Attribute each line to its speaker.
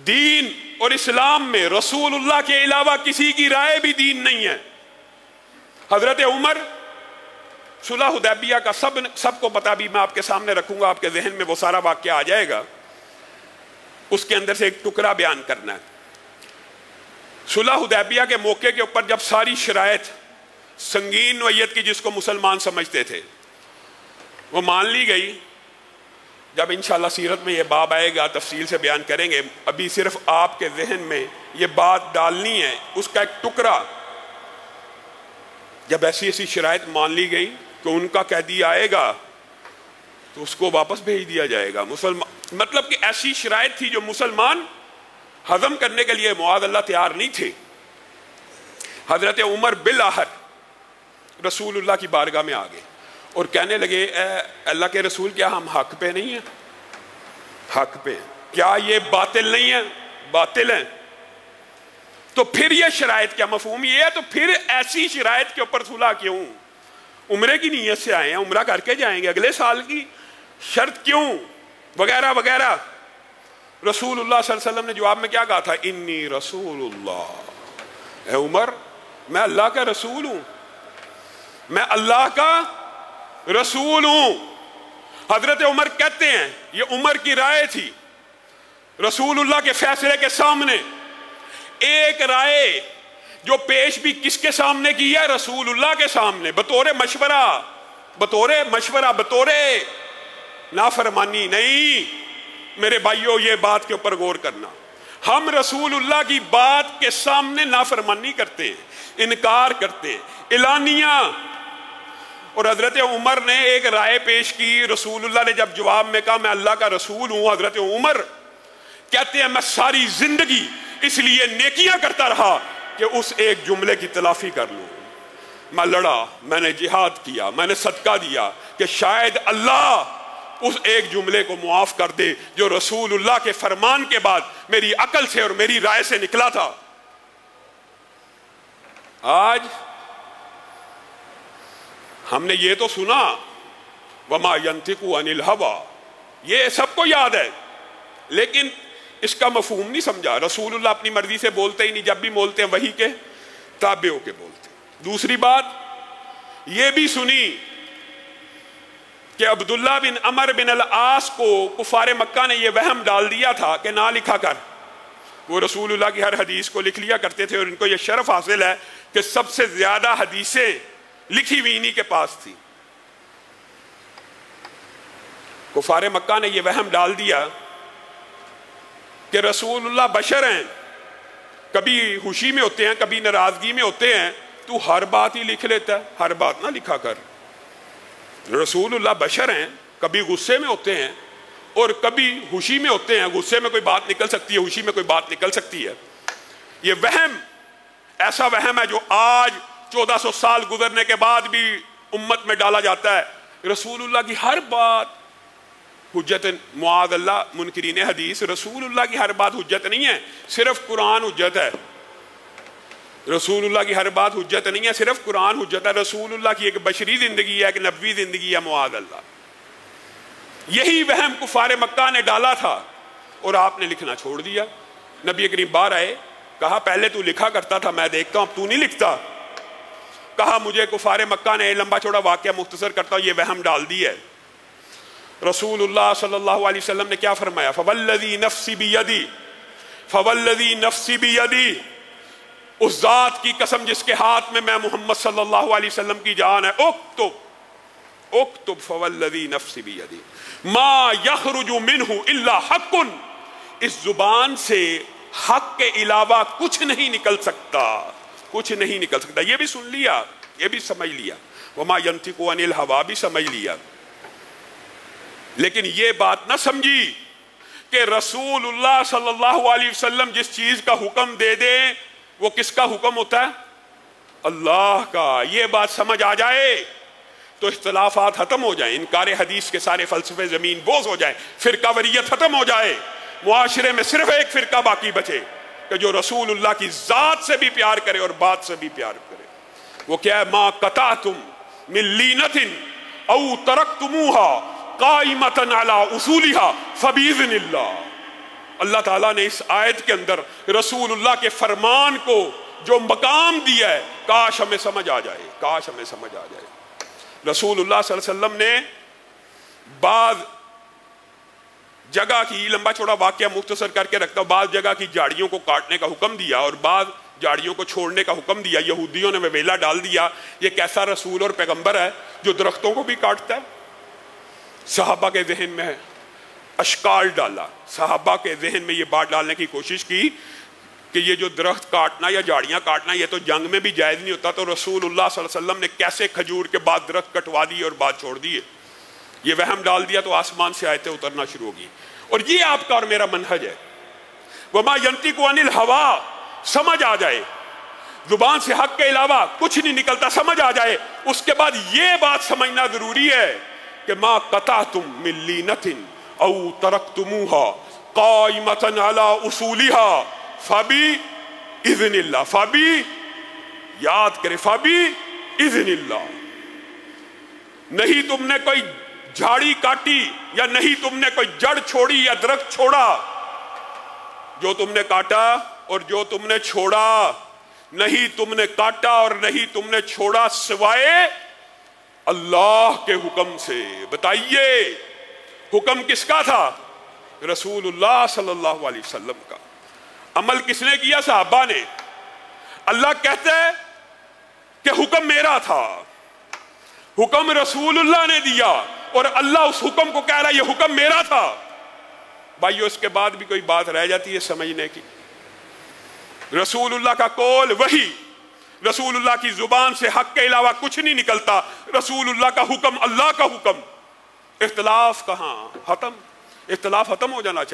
Speaker 1: دین اور اسلام میں رسولullah کے علاوہ کسی کی رائے بھی دین نہیں ہے۔ حضرت عمر، صلح حدیبیہ کا سب کو پتا، بھی میں آپ کے سامنے رکھوں گا، آپ کے ذہن میں وہ سارا واقعہ آ جائے گا، اس کے اندر سے ایک ٹکڑا بیان کرنا ہے۔ صلح حدیبیہ کے موقع کے اوپر جب ساری شرائط سنگین نوعیت کی جس کو مسلمان سمجھتے تھے وہ مان لی گئی، جب انشاءاللہ سیرت میں یہ باب آئے گا تفصیل سے بیان کریں گے، ابھی صرف آپ کے ذہن میں یہ بات ڈالنی ہے، اس کا ایک ٹکڑا، جب ایسی شرائط مان لی گئی کہ ان کا قیدی آئے گا تو اس کو واپس بھیج دیا جائے گا، مطلب کہ ایسی شرائط تھی جو مسلمان ہضم کرنے کے لیے معاذ اللہ تیار نہیں تھے۔ حضرت عمر بالآخر رسول اللہ کی بارگاہ میں آ گئے اور کہنے لگے، اے اللہ کے رسول، کیا ہم حق پہ نہیں ہیں؟ حق پہ ہیں، کیا یہ باطل نہیں ہے؟ باطل ہیں۔ تو پھر یہ شرائط کیا مفہوم یہ ہے؟ تو پھر ایسی شرائط کے اوپر صلح کیوں؟ عمرے کی نیت سے آئے ہیں، عمرہ کر کے جائیں گے، اگلے سال کی شرط کیوں؟ وغیرہ وغیرہ۔ رسول اللہ صلی اللہ علیہ وسلم نے جواب میں کیا کہا تھا؟ انی رسول اللہ، اے عمر میں اللہ کا رسول ہوں، میں اللہ کا رسول ہوں۔ حضرت عمر کہتے ہیں یہ عمر کی رائے تھی رسول اللہ کے فیصلے کے سامنے، ایک رائے جو پیش بھی کس کے سامنے کی ہے؟ رسول اللہ کے سامنے، بطور مشورہ، بطور نافرمانی نہیں۔ میرے بھائیوں یہ بات کے اوپر غور کرنا، ہم رسول اللہ کی بات کے سامنے نافرمانی کرتے ہیں، انکار کرتے ہیں، اعلانیہ۔ اور حضرت عمر نے ایک رائے پیش کی، رسول اللہ نے جب جواب میں کہا میں اللہ کا رسول ہوں، حضرت عمر کہتے ہیں میں ساری زندگی اس لیے نیکیاں کرتا رہا کہ اس ایک جملے کی تلافی کر لوں۔ میں لڑا، میں نے جہاد کیا، میں نے صدقہ دیا کہ شاید اللہ اس ایک جملے کو معاف کر دے جو رسول اللہ کے فرمان کے بعد میری عقل سے اور میری رائے سے نکلا تھا۔ آج ہم نے یہ تو سنا وما ينطق عن الهوى، یہ سب کو یاد ہے، لیکن اس کا مفہوم نہیں سمجھا۔ رسول اللہ اپنی مرضی سے بولتے ہی نہیں، جب بھی بولتے ہیں وحی کے تابع ہو کے بولتے ہیں۔ دوسری بات یہ بھی سنی کہ عبداللہ بن عمر بن العاص کو کفار مکہ نے یہ وہم ڈال دیا تھا کہ نہ لکھا کر، وہ رسول اللہ کی ہر حدیث کو لکھ لیا کرتے تھے، اور ان کو یہ شرف حاصل ہے کہ سب سے زیادہ حدیثیں لکھی ہوئی انہی کے پاس تھی۔ کفار مکہ نے یہ وہم ڈال دیا کہ رسول اللہ بشر ہیں، کبھی خوشی میں ہوتے ہیں، کبھی ناراضگی میں ہوتے ہیں، تو ہر بات ہی لکھ لیتا ہے، ہر بات نہ لکھا کر۔ رسول اللہ بشر ہیں، کبھی غصے میں ہوتے ہیں اور کبھی خوشی میں ہوتے ہیں، غصے میں کوئی بات نکل سکتی ہے، خوشی میں کوئی بات نکل سکتی ہے۔ یہ وہم ایسا وہم ہے جو آج 1400 سال گزرنے کے بعد بھی امت میں ڈالا جاتا ہے۔ رسول اللہ کی ہر بات حجت، معاذ اللہ منکرین حدیث، رسول اللہ کی ہر بات حجت نہیں ہے، صرف قرآن حجت ہے۔ رسول اللہ کی ہر بات حجت نہیں ہے، صرف قرآن حجت ہے۔ رسول اللہ کی ایک بشری زندگی ہے، ایک نبوی زندگی ہے، معاذ اللہ۔ یہی وہم کفار مکہ نے ڈالا تھا اور آپ نے لکھنا چھوڑ دیا۔ نبی کریم باہر آئے، کہا پہلے تو لکھا کرتا تھا، میں دیکھتا ہوں اب تو نہیں لکھتا۔ کہا مجھے کفار مکہ نے لمبا چوڑا واقعہ مختصر کرتا ہوں، یہ وہم ڈال دی ہے۔ رسول اللہ صلی اللہ علیہ وسلم نے کیا فرمایا؟ فوالذی نفسی بیدی، فوالذی نفسی بیدی، اس ذات کی قسم جس کے ہاتھ میں محمد صلی اللہ علیہ وسلم کی جان ہے، اکتب اکتب فوالذی نفسی بیدی ما یخرج منہ الا حق، اس زبان سے حق کے علاوہ کچھ نہیں نکل سکتا، کچھ نہیں نکل سکتا۔ یہ بھی سن لیا، یہ بھی سمجھ لیا، وما ینطق عن الہویٰ بھی سمجھ لیا، لیکن یہ بات نہ سمجھی کہ رسول اللہ صلی اللہ علیہ وسلم جس چیز کا حکم دے دیں وہ کس کا حکم ہوتا ہے؟ اللہ کا۔ یہ بات سمجھ آ جائے تو اختلافات ختم ہو جائیں، انکار حدیث کے سارے فلسفے زمین بوز ہو جائیں، فرقہ وریت ختم ہو جائے، معاشرے میں صرف ایک فرقہ باقی بچے کہ جو رسول اللہ کی ذات سے بھی پیار کرے اور بات سے بھی پیار کرے۔ وہ کیا ہے؟ ما قطعتم من لینۃ او ترکتموها قائمۃ علی اصولها فباذن اللہ۔ اللہ تعالیٰ نے اس آیت کے اندر رسول اللہ کے فرمان کو جو مقام دیا ہے، کاش ہمیں سمجھ آ جائے، کاش ہمیں سمجھ آ جائے۔ رسول اللہ صلی اللہ علیہ وسلم نے بعض جگہ کی، لمبا چوڑا واقعہ مختصر کر کے رکھتا ہوں، بعض جگہ کی جھاڑیوں کو کاٹنے کا حکم دیا اور بعض جھاڑیوں کو چھوڑنے کا حکم دیا۔ یہودیوں نے ویلا ڈال دیا، یہ کیسا رسول اور پیغمبر ہے جو درختوں کو بھی کاٹتا ہے؟ صحابہ کے ذہن میں اشکال ڈالا، صحابہ کے ذہن میں یہ بات ڈالنے کی کوشش کی کہ یہ جو درخت کاٹنا یا جھاڑیاں کاٹنا یہ تو جنگ میں بھی جائز نہیں ہوتا، تو رسول اللہ صلی اللہ علیہ وسلم نے کیسے کھجور کے بعد درخت کٹوا دی اور بات چھوڑ دی ہے؟ یہ وہم ڈال دیا تو آسمان سے آیتیں اترنا شروع ہوگی۔ اور یہ آپ کا اور میرا منہج ہے، وما ینطق عن الہوا، سمجھ آ جائے، زبان سے حق کے علاوہ کچھ نہیں نکلتا، سمجھ آ جائے، اس کے بعد یہ بات سمجھنا ضروری ہے کہ ما قطعتم من لینۃ او ترکتموها قائمۃ علی اصولها فباذن اللہ، فبی، یاد کرے، فباذن اللہ۔ نہیں تم نے کوئی جھاڑی کاٹی یا نہیں تم نے کوئی جڑ چھوڑی یا درخت چھوڑا، جو تم نے کاٹا اور جو تم نے چھوڑا، نہیں تم نے کاٹا اور نہیں تم نے چھوڑا سوائے اللہ کے حکم سے۔ بتائیے حکم کس کا تھا؟ رسول اللہ صلی اللہ علیہ وسلم کا۔ عمل کس نے کیا؟ صحابہ نے۔ اللہ کہتا ہے کہ حکم میرا تھا، حکم رسول اللہ نے دیا، اور اللہ اس حکم کو کہہ رہا ہے یہ حکم میرا تھا۔ بھائیو اس کے بعد بھی کوئی بات رہ جاتی ہے سمجھنے کی؟ رسول اللہ کا قول وحی، رسول اللہ کی زبان سے حق کے علاوہ کچھ نہیں نکلتا، رسول اللہ کا حکم اللہ کا حکم۔ اختلاف کہاں؟ ختم، اختلاف ختم ہو جانا چاہیے۔